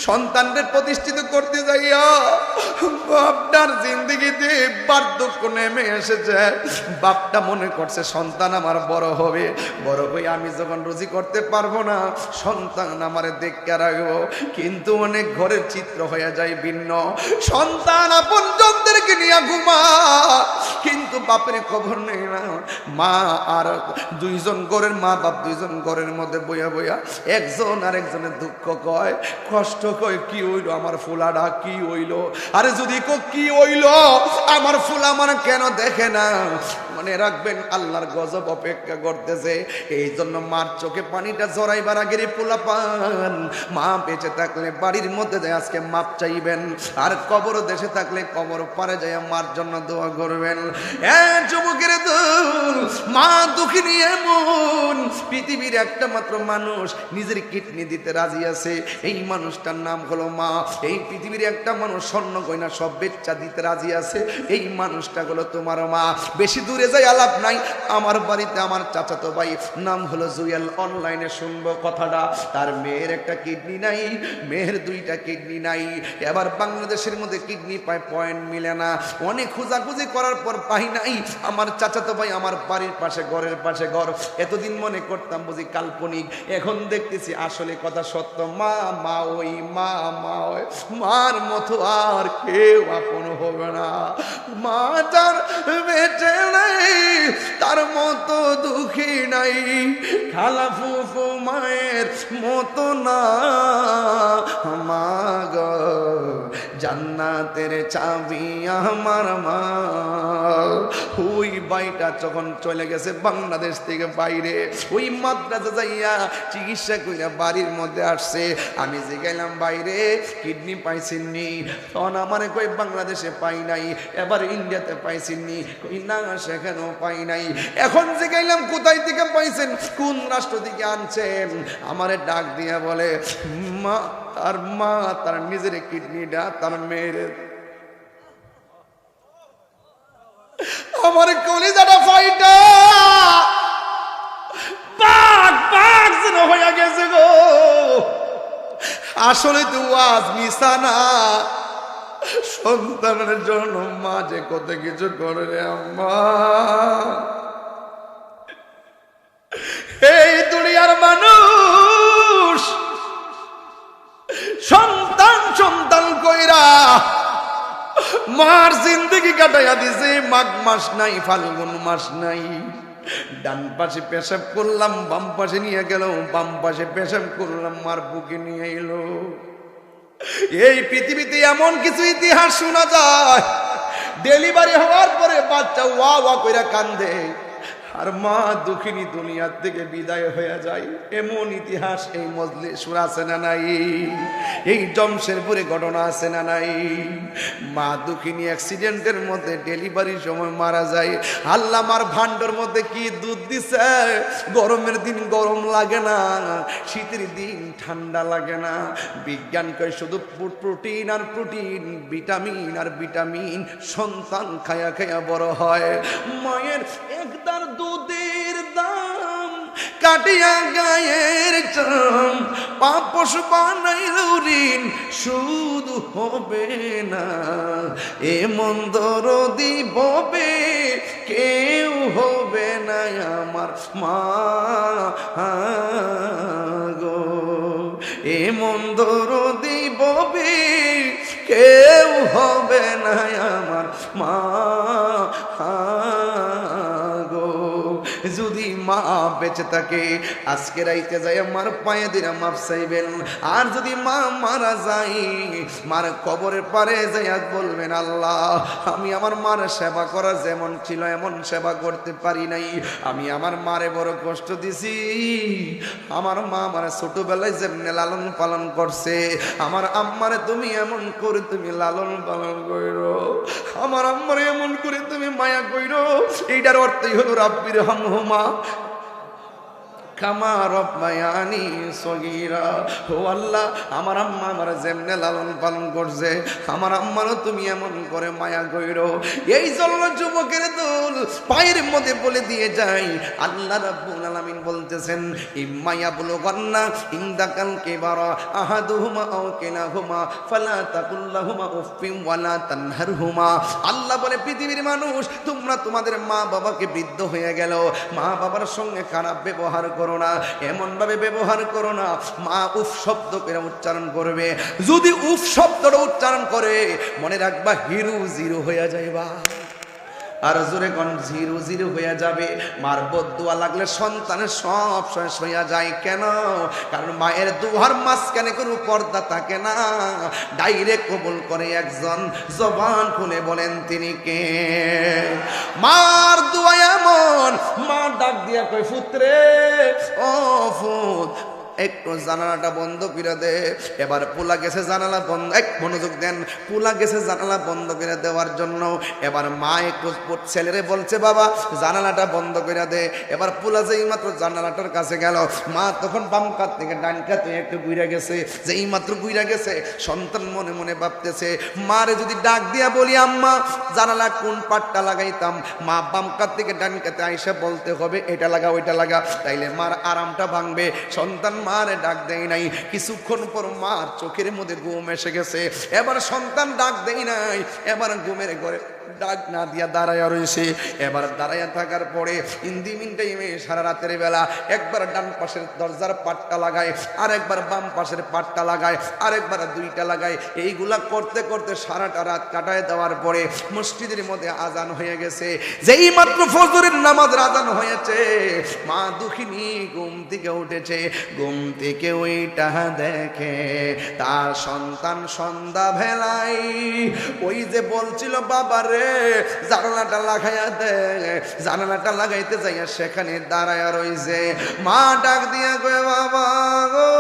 সন্তানদের প্রতিষ্ঠিত করতে যাইয়া আপনার জিন্দগিতে বার্ধক্য নেমে এসেছে। বাপটা মনে করছে সন্তান আমার বড় হবে, বড় হয়ে আমি যখন রুজি করতে পারবো না সন্তান আমারে দেখতে রাখবো। কিন্তু অনেক ঘরের চিত্র হয়ে যায় ভিন্ন। সন্তান আপন জনদেরকে নিয়ে ঘুমা, কিন্তু বাপের খবর নেই না। মা আর দুইজন ঘরের মা বাপ দুইজন ঘরের মধ্যে বইয়া বইয়া একজন আর একজনের দুঃখ কয়, কষ্ট কয়, কি হইল আমার ফুলাডা, কি হইল? আরে যদি কি হইল আমার ফুলা আমার কেন দেখে না? মনে রাখবেন আল্লাহর গজব অপেক্ষা করতেছে। এই জন্য মার চোখে পানিটা জড়াইবার আগের পোলা পান মা বেঁচে থাকলে বাড়ির মধ্যে যায় আজকে মাপ চাইবেন, আর কবর দেশে থাকলে কবর পারে যায় মার জন্য দোয়া করবেন। যুবকের দল, মা দুঃখিনী এমন পৃথিবীর একটা মাত্র মানুষ নিজের কিডনি দিতে রাজি আছে, এই মানুষটার নাম হলো মা। এই পৃথিবীর একটা মানুষ স্বর্ণ গয়না সব বেচ্চা দিতে রাজি আছে, এই মানুষটা হলো তোমার মা। বেশি দূরে যাই আলাপ নাই, আমার বাড়িতে আমার চাচাতো ভাই নাম হলো জুয়েল, অনলাইনে শুনবো কথাটা। তার মেয়ের একটা কিডনি নাই, মেয়ের দুইটা কিডনি নাই। এবার বাংলাদেশের মধ্যে কিডনি পায় পয়েন্ট মিলে না, অনেক খোঁজাখুঁজি করার পর পাই নাই। আমার চাচাতো ভাই আমার বাড়ির পাশে ঘরের পাশে ঘর, এতদিন মনে করতাম বুঝি কাল্পনিক, এখন দেখতেছি আসলে কথা সত্য। মা মা ওই মা মা ওই, মার মতো আর কেউ আপন হবে না। মা যার বেঁচে নাই তার মতো দুঃখী নাই, খালা ফুফু মায়ের মতো না। মা গো জান্নাতের চাবি আমার মা। ওই বাইটা যখন চলে গেছে বাংলাদেশ থেকে বাইরে, ওই মাদ্রাসা যাইয়া চিকিৎসা কইরা বাড়ির মধ্যে আসছে। আমি জিগাইলাম বাইরে কিডনি পাইছেননি? তখন আমার কই বাংলাদেশে পাই নাই। এবার ইন্ডিয়াতে পাইছেননি? কই না সেখানেও পাই নাই। এখন জিগাইলাম কোথায় থেকে পাইছেন, কোন রাষ্ট্র থেকে আনছেন? আমারে ডাক দিয়া বলে মা তার নিজের কিডনিটা তার মেয়ের। আমার কলিজাটা ফাইটা বাঘ বাঘ যেন হইয়া গেছে গো। আসলে তো আজ মিশা না, সন্তানের জন্য মা যে কত কিছু করে রে আম্মা। এই দুনিয়ার মানুষ সন্তান সন্তান কইরা মার জিন্দগি কাটাইয়া দিছে। মাঘ মাস নাই, ফাল্গুন মাস নাই। ডান পাশে পেশাব করলাম, বাম পাশে নিয়ে গেল, বাম পাশে পেশাব করলাম, মার বুকে নিয়ে এলো। এই পৃথিবীতে এমন কিছু ইতিহাস শোনা যায়, ডেলিভারি হওয়ার পরে বাচ্চা ওয়া ওয়া কইরা কান্দে, আর মা দুঃখিনী দুনিয়ার থেকে বিদায় হয়ে যায়। এমন ইতিহাস এই মজলিস আছে না নাই? এই জমশেরপুরে ঘটনা আছে না নাই? মা দুঃখিনী অ্যাক্সিডেন্টের মধ্যে ডেলিভারির সময় মারা যায়। আল্লাহ মার ভান্ডার মধ্যে কি দুধ দিছে, গরমের দিন গরম লাগে না, শীতের দিন ঠান্ডা লাগে না। বিজ্ঞান কয় শুধু প্রোটিন আর প্রোটিন, ভিটামিন আর ভিটামিন, সন্তান খায়া খায়া বড় হয়। মায়ের একদার দুধের দাম কাটিয়া গায়ের চাম, পাপস বানাইল ঋণ শুধু হবে না। এমন দরদি ববে কেউ হবে না আমার মা গো। এমন দরদি ববে কেউ হবে না আমার মা গো। যদি মা বেঁচে থাকে আজকে রাইতে যায় মার পায়ে দিরা মাপ চাইবেন। আর যদি মা মারা যায় মার কবরের পারে যাইয়া বলবেন আল্লাহ আমি আমার মার সেবা করা যেমন ছিল এমন সেবা করতে পারি নাই, আমি আমার মারে বড় কষ্ট দিছি। আমার মা আমার ছোটবেলায় যেমনি লালন পালন করছে, আমার আম্মারে তুমি এমন করে তুমি লালন পালন কইরো, আমার আম্মারে এমন করে তুমি মায়া কইরো। এইটার অর্থই হলো রাব্বির হামহুমা। কামা রব্বায়ানি সগীরা। ও আল্লাহ, আমার আম্মা আমার যেমনে লালন পালন করছে, আমার আম্মারও তুমি এমন করে মায়া কইরো। এই জন্য যুবকের দল পায়ের মধ্যে বলে দিয়ে যাই, আল্লাহ রাব্বুল আলামিন বলতেছেন, ইম্মা ইয়াবলুগান্না ইনদাকাল কিবারা আহাদুহুমা আও কিলাহুমা ফালা তাকুল লাহুমা উফফিন ওয়ালা তানহারহুমা। আল্লাহ বলে, পৃথিবীর মানুষ, তোমরা তোমাদের মা বাবাকে বৃদ্ধ হয়ে গেল, মা বাবার সঙ্গে খারাপ ব্যবহার করো না, এমন ভাবে ব্যবহার করো না মা উফ শব্দ করে উচ্চারণ করবে। যদি উফ শব্দটা উচ্চারণ করে, মনে রাখবা হিরো জিরো হয়ে যাইবা। আর জোরে কোন জিরো জিরো হয়ে যাবে। মার বদদুয়া লাগলে সন্তানের সব শেষ হইয়া যায়। কেন? কারণ মায়ের দুয়ার মাঝখানে কোনো পর্দা থাকে না, ডাইরেক্ট কবুল করে একজন। জবান খুলে বলেন তিনি কে? মার দুয়া এমন, মা ডাক দিয়া কই, ফুতরে ও ফুত, একটু জানালাটা বন্ধ করে দে। এবার পোলা গেছে জানালা বন্ধ, এক মনোযোগ দেন, পোলা গেছে জানালা বন্ধ করে দেওয়ার জন্য। এবার মা একটু ছেলেরে বলছে, বাবা জানালাটা বন্ধ করে দে। এবার পোলা যেই মাত্র জানালাটার কাছে গেল, মা তখন বাম কাত থেকে ডান কাতে একটু গুইরা গেছে। যেই মাত্র গুইরা গেছে, সন্তান মনে মনে ভাবতেছে, মারে যদি ডাক দিয়া বলি, আম্মা জানালা কোন পাটটা লাগাইতাম, মা বাম কাত থেকে ডান কাতে আইসা বলতে হবে এটা লাগা ওইটা লাগা, তাইলে মার আরামটা ভাঙবে। সন্তান মারে ডাক দেয় নাই। কিছুক্ষণ পর মার চোখের মধ্যে ঘুম এসে গেছে। এবার সন্তান ডাক দেয় নাই, এবার ঘুমের ঘরে ডাক না দিয়া দাঁড়াইয়া রয়েছে। এবার দাঁড়াইয়া থাকার পরে ইন্দিমিন টাইমে সারা রাতের বেলা একবার ডান পাশের দরজার পাটটা লাগায়, আর একবার বাম পাশের পাটটা লাগায়, আর একবার দুইটা লাগায়। এইগুলা করতে করতে সারাটা রাত কাটায় দেওয়ার পরে মসজিদের মধ্যে আজান হয়ে গেছে। যেই মাত্র ফজরের নামাজের আজান হয়েছে, মা দুঃখিনী ঘুম থেকে উঠেছে। ঘুম থেকে ওইটা দেখে তার সন্তান সন্ধ্যা বেলায় ওই যে বলছিল, বাবা রে জানালাটা লাগাইয়া দে, জানালাটা লাগাইতে যাইয়া সেখানে দাঁড়ায়া রইছে। মা ডাক দিয়া কয়, বাবা গো,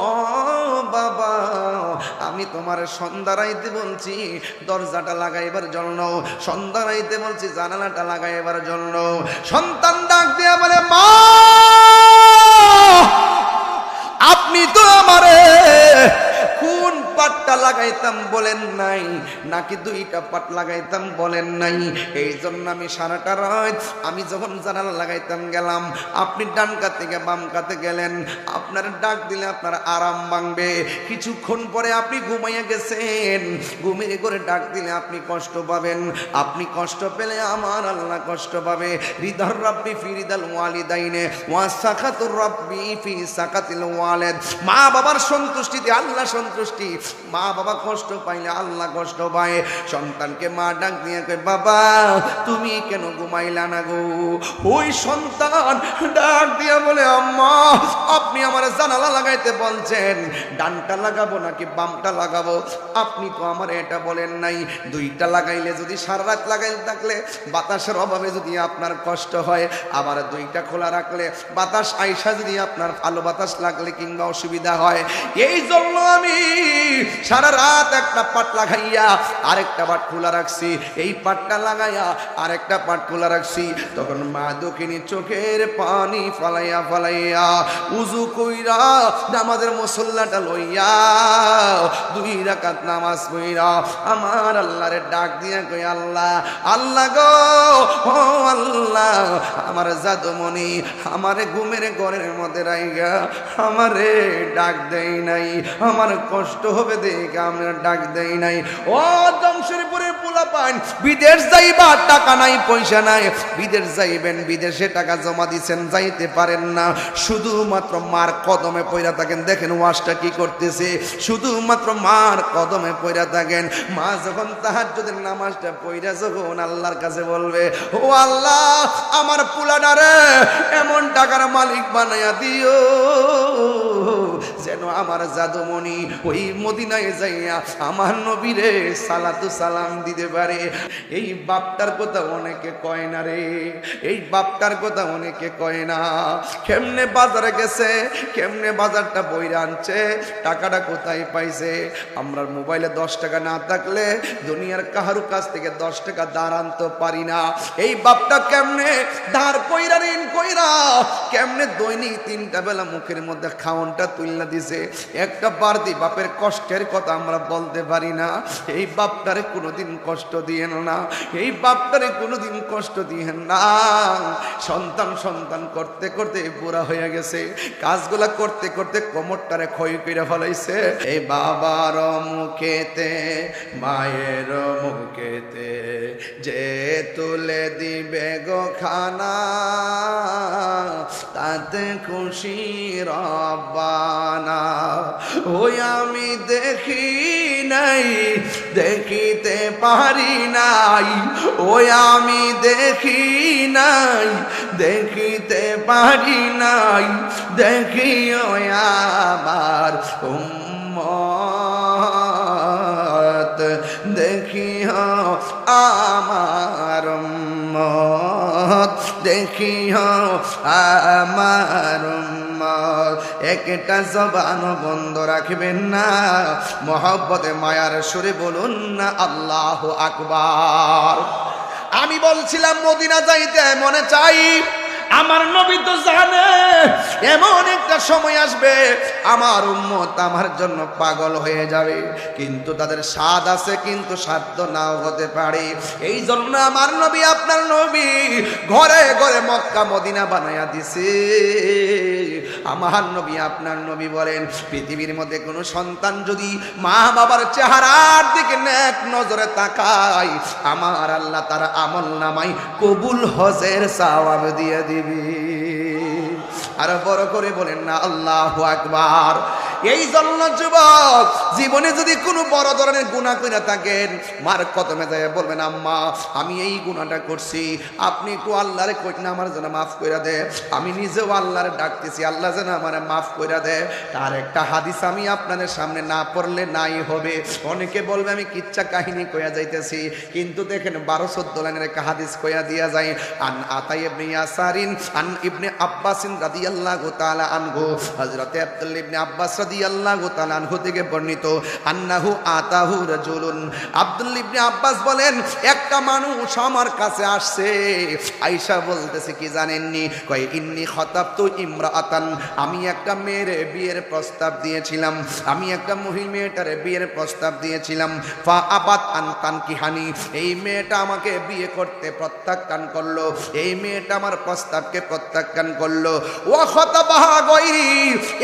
ও বাবা, আমি তোমার সন্ধ্যা রাইতে বলছি দরজাটা লাগাইবার জন্য, সন্ধ্যা রাইতে বলছি জানালাটা লাগাইবার জন্য। সন্তান ডাক দিয়া বলে, মা আপনি তো আমারে কোন পাটটা লাগাইতাম বলেন নাই, নাকি দুইটা পাট লাগাইতাম বলেন নাই। এই জন্য আমি সারাটা রাত আমি যখন জানালা লাগাইতাম গেলাম, আপনি ডান কাত থেকে বাম কাতে গেলেন। আপনার ডাক দিলে আপনার আরাম ভাঙবে। কিছুক্ষণ পরে আপনি ঘুমাইয়া গেছেন, ঘুমিয়ে করে ডাক দিলে আপনি কষ্ট পাবেন। আপনি কষ্ট পেলে আমার আল্লাহ কষ্ট পাবে। রিদার রাব্বি ফি রিদাল ওয়ালিদাইনে ওয়া সাকাতুর রাব্বি ফি সাকাতিল ওয়ালিদ। মা বাবার সন্তুষ্টিতে আল্লাহ সন্তুষ্টি। মা বাবা কষ্ট পাইলে আল্লাহ কষ্ট পায়। সন্তানকে মা ডাক দিয়ে কয়, বাবা তুমি কেন ঘুমাইলা না গো? ওই সন্তান ডাক দিয়া বলে, আম্মা আপনি আমার জানালা লাগাইতে বলছেন, ডানটা লাগাবো নাকি বামটা লাগাবো? আপনি তো আমার এটা বলেন নাই। দুইটা লাগাইলে যদি সারা রাত লাগাইতে থাকলে বাতাসের অভাবে যদি আপনার কষ্ট হয়, আবার দুইটা খোলা রাখলে বাতাস আইসা যদি আপনার ভালো বাতাস লাগলে কিংবা অসুবিধা হয়। এই জন্য আমি সারা রাত একটা পাট লাগাইয়া আরেকটা পাট খোলা রাখছি, এই পাটটা লাগাইয়া আরেকটা পাট খোলা রাখছি। তখন মা দক্ষিণী চোখের পানি ফালাইয়া ফালাইয়া উজু কইরা নামাজের মুসল্লাটা লইয়া 2 রাকাত নামাজ পড়া আমার আল্লাহরে ডাক দিয়া কই, আল্লাহ আল্লাহ গো, ও আল্লাহ আমার জাদুমণি আমারে ঘুমের ঘরের মধ্যে রাইগা আমারে ডাক দেই নাই, আমার কষ্ট হবে দেখে আমরা ডাক দেই নাই। ও জমশেরপুরের পোলাপান, বিদেশ যাইবা টাকা নাই পয়সা নাই, বিদেশ যাইবেন, বিদেশে টাকা জমা দিছেন যাইতে পারেন না, শুধুমাত্র মার কদমে পইরা থাকেন। দেখেন ওয়াজটা কি করতেছে, শুধুমাত্র মার কদমে পইরা থাকেন। মা যখন তাহাজ্জুদের নামাজটা পইরা যখন আল্লাহর কাছে বলবে, ও আল্লাহ আমার পোলাডারে এমন টাকার মালিক বানাইয়া দিও যেন আমার জাদুমণি ওই মদিনায় যাইয়া আমার নবীরে সালাতু সালাম দিতে পারে। এই বাপটার কথা অনেকে কয় না রে, এই বাপটার কথা অনেকে কয় না। কেমনে বাজারে গেছে কেমনে বাজারটা বইরা আনছে, টাকাটা কোথায় পাইছে। আমরা মোবাইলে 10 টাকা না থাকলে দুনিয়ার কাহারু কাছ থেকে 10 টাকা ধার আনতে পারি না। এই বাপটা কেমনে ধার কইরা ঋণ কইরা কেমনে দৈনিক 3টা বেলা মুখের মধ্যে খাওনটা তুলনা দিছে। একটা বারদি বাপের কষ্টের কথা আমরা বলতে পারি না। এই বাপটারে কোনোদিন কষ্ট দিয়েন না, এই বাপটারে কোনোদিন কষ্ট দিয়েন না। সন্তান সন্তান করতে করতে বুড়া হয়ে গেছে, কাজগুলা করতে করতে কোমরটারে ক্ষয় করে ফেলাইছে। এই বাবার মুখেতে মায়ের মুখেতে যে তুলে দিবে গো খানা, তাতে খুশি রব্বানা। ওই আমি দেখি নাই, দেখিতে পারি নাই, ওই আমি দেখি নাই, দেখিতে পারি নাই, দেখিও আমার উম্মত, দেখিও আমার উম্মত, দেখিও আমার উম্মত। একটা জবান বন্ধ রাখবেন না, মহব্বতে মায়ার সুরে বলুন না আল্লাহু আকবার। আমি বলছিলাম মদিনা যাইতে মনে চাই, আমার নবী তো জানে এমন একটা সময় আসবে আমার উম্মত আমার জন্য পাগল হয়ে যাবে, কিন্তু তাদের স্বাদ আছে কিন্তু সাধ্য নাও হতে পারে। এই জন্য আমার নবী আপনার নবী ঘরে ঘরে মক্কা মদিনা বানায়া দিছে। আমার নবী আপনার নবী বলেন, পৃথিবীর মধ্যে কোনো সন্তান যদি মা বাবার চেহারার দিকে নেক নজরে তাকায়, আমার আল্লাহ তার আমল নামাই কবুল হজের সওয়াব দিয়ে দিবে। আর বড় করে বলেন না আল্লাহু আকবার। এই জন্য যুবক জীবনে যদি কোনো বড় ধরনের গুনাহ করে থাকেন, মার কদমে যায় বলবেন আম্মা আমি এই গুনাহটা করছি, আপনি একটু আল্লাহরে কইন না আমার জন্য মাফ কইরা দে। আমি নিজেও আল্লাহরে ডাকতেছি আল্লাহ যেন আমারে মাফ কইরা দে। তার একটা হাদিস আমি আপনাদের সামনে না পড়লে নাই হবে। অনেকে বলবে আমি কিচ্ছা কাহিনী কইয়া যাইতেছি, কিন্তু দেখেন 12-14 লাইনের একটা হাদিস কইয়া দিয়া যায়। আন আতাই ইবনে ইয়াসারিন আন ইবনে আব্বাসিন রাদিয়াল্লাহু তাআলা আনহু, হযরত আব্দুল্লাহ ইবনে আব্বাস রাদিয়াল্লাহু তাআলা আনহু থেকে বর্ণিত, আন্নাহু আতাহু রাজুলুন, আব্দুল্লাহ ইবনে আব্বাস বলেন একটা মানুষ আমার কাছে আসছে। আয়েশা বলতেছে কি জানেননি, কয় ইন্নী খাতাবতু ইমরাআতান, আমি একটা মেয়ের বিয়ের প্রস্তাব দিয়েছিলাম, আমি একটা মহিলা মেয়েটারে বিয়ের প্রস্তাব দিয়েছিলাম। ফা আবাত আন তানকিহানি, এই মেয়েটা আমাকে বিয়ে করতে প্রত্যাখ্যান করলো, এই মেয়েটা আমার প্রস্তাবকে প্রত্যাখ্যান করলো। ওয়া খাতাবাহা গায়রি,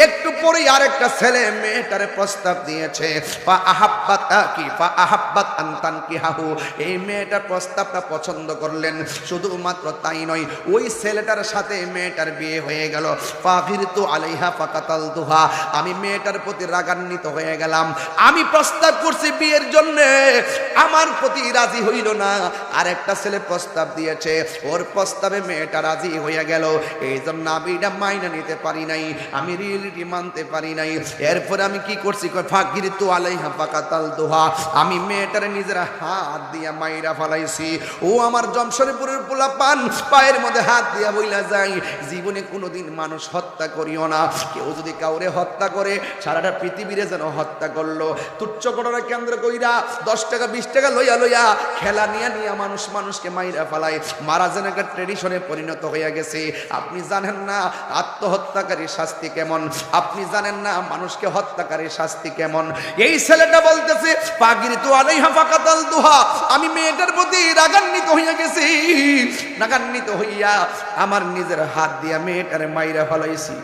একটু পরে আরেকটা ছেলে মেয়েটারে প্রস্তাব দিয়েছে। ফা আহাব্বাত কি ফা আহাব্বাত আন তানকিহাহু, এই মেয়েটার প্রস্তাবটা পছন্দ করলেন। শুধুমাত্র তাই নয়, ওই ছেলেটার সাথে মেয়েটার বিয়ে হয়ে গেল। ফাগিরতু আলাইহা ফাকাতালতুহা, আমি মেয়েটার প্রতি রাগান্বিত হয়ে গেলাম। আমি প্রস্তাব করছি বিয়ের জন্য, আমার প্রতি রাজি হইল না, আরেকটা ছেলে প্রস্তাব দিয়েছে, ওর প্রস্তাবে মেয়েটা রাজি হয়ে গেল। এই জন্য আমি এটা মাইনা নিতে পারি নাই, আমি রিয়েলিটি মানতে পারি নাই। এরপরে আমি কি করছি, ফাগিরতু আলাইহা ফাকাতালতুহা, আমি মেয়েটারে নিজের হাত দিয়া মাইরা ফেলাইছি। ও আমার জমশরীপুরের পোলাপান পায়ের মধ্যে হাত দিয়া বইলা যায়, জীবনে কোনোদিন মানুষ হত্যা করিও না। কেউ যদি কাউরে হত্যা করে সারাটা পৃথিবীরে যেন হত্যা করলো। তুচ্ছ ঘটনা কেন্দ্র কইরা 10 টাকা 20 টাকা লইয়া লইয়া খেলা নিয়ে নিয়ে মানুষ মানুষকে মাইরা ফেলায়, মারা যেন একটা ট্রেডিশনে পরিণত হয়ে গেছে। আপনি জানেন না আত্মহত্যাকারীর শাস্তি কেমন, আপনি জানেন না মানুষকে হত্যাকারীর শাস্তি কেমন। এই ছেলেটা বলতেছে ফাগিরতু আলাইহা ফাকাতালতুহা, আমি মেয়েটার প্রতি রাগান্বিত হইয়া গেছি, রাগান্বিত হইয়া আমার নিজের হাত দিয়া মেয়েটারে মাইরা ফেলাইছি।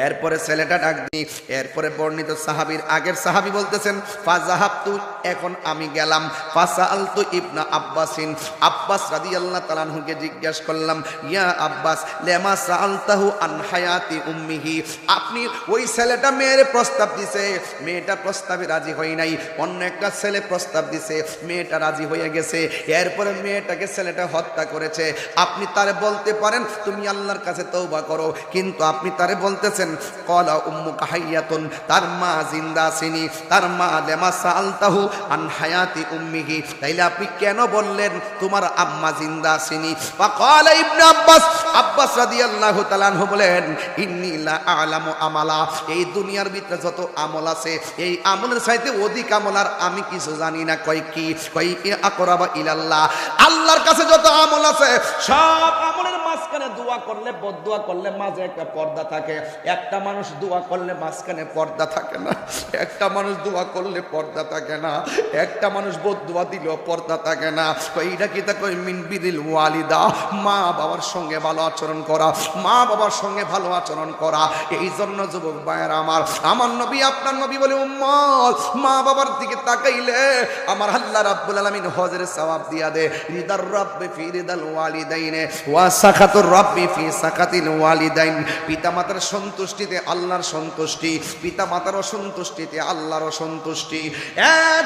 এরপরে ছেলেটা ডাক দিই, এরপরে বর্ণিত সাহাবীর আগের সাহাবী বলতেছেন ফাজাহাবতু, এখন আমি গেলাম, ফাসালতু ইবনা আব্বাসিন, আব্বাস রাদিয়াল্লাহু তাআলা আনহুকে জিজ্ঞেস করলাম, ইয়া আব্বাস লেমা সাআলতাহু আন হায়াতি উম্মিহি, আপনি ওই ছেলেটা মেয়ের প্রস্তাব দিছে, মেয়েটা প্রস্তাবে রাজি হয় নাই, অন্য একটা ছেলে প্রস্তাব দিছে, মেয়েটা রাজি হয়ে গেছে, এরপরে মেয়েটাকে ছেলেটা হত্যা করেছে, আপনি তারে বলতে পারেন তুমি আল্লাহর কাছে তওবা করো, কিন্তু আপনি তারে বলতেছেন বলতেছেন ক্বালা উম্মুকা হাইয়াতুন, তার মা জিন্দা আছেনি। তার মা লেমা সাআলতাহু আন হায়াতি উম্মিহি, তাইলে আপনি কেন বললেন তোমার আম্মা জিন্দা আছেনি? ফাকালা ইবনে আব্বাস, আব্বাস রাদিয়াল্লাহু তাআলা আনহু বলেন ইন্নী লা আ'লামু আমালা, এই দুনিয়ার ভিতরে যত আমল আছে এই আমলের চাইতে অধিক আমল আর আমি কিছু জানি না। কয় কি? কয় আকরাবা ইলাল্লাহ, আল্লাহর কাছে যত আমল আছে সব আমলের মাঝখানে দোয়া করলে বদদোয়া করলে মাঝে একটা পর্দা থাকে। একটা মানুষ দোয়া করলে মাঝখানে পর্দা থাকে না, একটা মানুষ দোয়া করলে পর্দা থাকে না, একটা মানুষ বদদোয়া দিলেও পর্দা থাকে না। এইটা কি তা কই মিন বিরিল ওয়ালিদা, মা বাবার সঙ্গে ভালো আচরণ করা, মা বাবার সঙ্গে ভালো আচরণ করা। এই জন্য যুবক ভাইয়েরা আমার নবী আপনার নবী বলে উম্মত, মা বাবার দিকে তাকাইলে আমার আল্লাহ রাব্বুল আলামিন হজের সওয়াব দিয়া দে। রিদার রাব্বি ফি রিদাল ওয়ালিদাইনে ওয়া সাখাতুর রাব্বি ফি সাখাতিল ওয়ালিদাইন, পিতামাতার সন্তুষ্টিতে আল্লাহর সন্তুষ্টি, পিতামাতার অসন্তুষ্টিতে আল্লাহর অসন্তুষ্টি।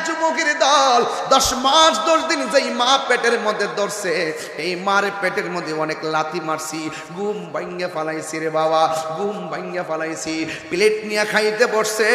যুবকের দল 10 মাস 10 দিন যেই মা পেটের মধ্যে ধরছে, এই মার পেটের মধ্যে অনেক লাথি মারছি, ঘুম ভাঙ্গা ফালাইছি রে বাবা, ঘুম ভাঙ্গা ফালাইছি। প্লেট নিয়ে খাইতে বসছে,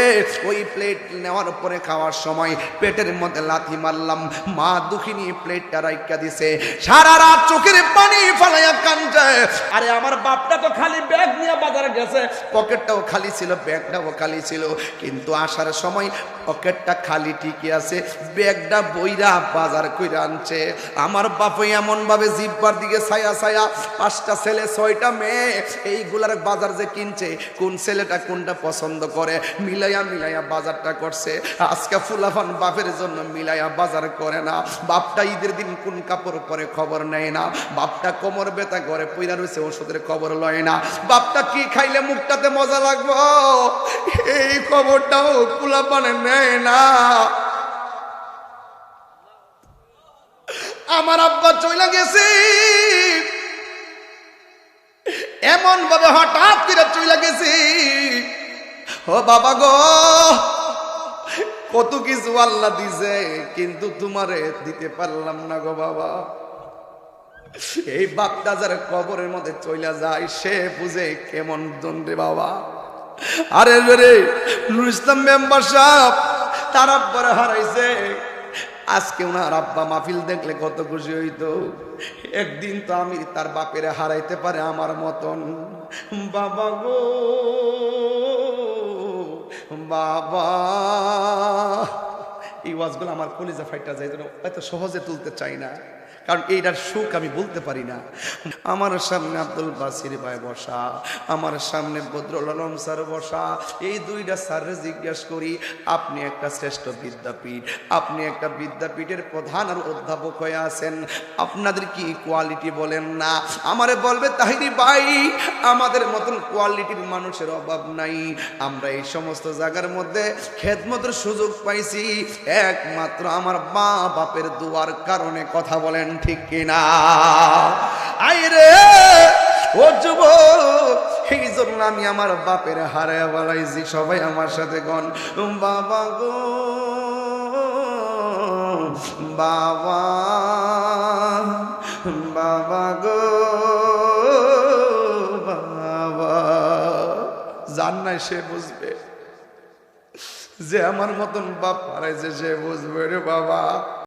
ওই প্লেট নেওয়ার পরে খাওয়ার সময় পেটের মধ্যে লাথি মারলাম, মা দুঃখিনী প্লেটটা রাইখা দিছে, সারা রাত চোখের পানি ফালাইয়া কান্দে। আরে আমার বাপটা তো খালি ব্যাগ নিয়ে বাজারে গেছে, পকেটটাও খালি ছিল, ব্যাগটাও খালি ছিল, কিন্তু আসার সময় পকেটটা খালি ঠিকই আছে, ব্যাগটা বইরা বাজার কইরা আনছে। আমার বাপে এমন ভাবে জিব্বার দিকে ছায়া ছায়া, 5টা ছেলে 6টা মেয়ে, এইগুলার বাজার যে কিনছে, কোন ছেলেটা কোনটা পছন্দ করে মিলাইয়া মিলাইয়া বাজারটা করছে। আজকে ফুলাফান বাপের জন্য মিলাইয়া বাজার করে না, বাপটা ঈদের দিন কোন কাপড় পরে খবর নেয় না, বাপটা কোমর ব্যথা করে পইরা রয়েছে ওষুধের খবর লয় না, বাপটা কি খাইলে মুখটাতে মজা লাগবো এই খবরটাও ফুলাফানে নেয় না। আমার আব্বা চইলা গেছে, এমন ভাবে হঠাৎ করে চইলা গেছে, ও বাবা গো কত কিছু আল্লাহ দিছে কিন্তু তোমারে দিতে পারলাম না গো বাবা। এই বাপটা যারা কবরের মধ্যে চইলা যায় সে বুঝে কেমন দণ্ডে বাবা। আরে রে নুর ইসলাম মেম্বার সাহেব তার আব্বারে হারাইছে, আজকে ওনার আব্বা মাহফিল দেখলে কত খুশি হইতো। একদিন তো আমি তার বাপেরে হারাইতে পারে আমার মতন। বাবা গো বাবা, এই ওয়াজগুলো আমার কলিজা ফাইটা যায়, এত সহজে তুলতে চাই না, কারণ এইটার সুখ আমি বলতে পারি না। আমার সামনে আব্দুল বাসির ভাই বসা, আমার সামনে বদরুল আলম স্যার বসা, এই 2টা স্যারের জিজ্ঞেস করি আপনি একটা শ্রেষ্ঠ বিদ্যাপীঠ, আপনি একটা বিদ্যাপীঠের প্রধান আর অধ্যাপক হয়ে আছেন, আপনাদের কি কোয়ালিটি বলেন না? আমারে বলবে তাহিরি ভাই আমাদের মতন কোয়ালিটির মানুষের অভাব নাই, আমরা এই সমস্ত জায়গার মধ্যে খেদমতের সুযোগ পাইছি একমাত্র আমার মা বাপের দুয়ার কারণে। কথা বলেন ঠিক কিনা? আইরে ও যুবক, এই জন্য আমি আমার বাপের হারায় বেড়াইছি। সবাই আমার সাথে গন বাবা গো বাবা, বাবা গো বাবা। জান নাই সে বুঝবে, যে আমার মতন বাপ হারাইছে সে বুঝবে রে বাবা।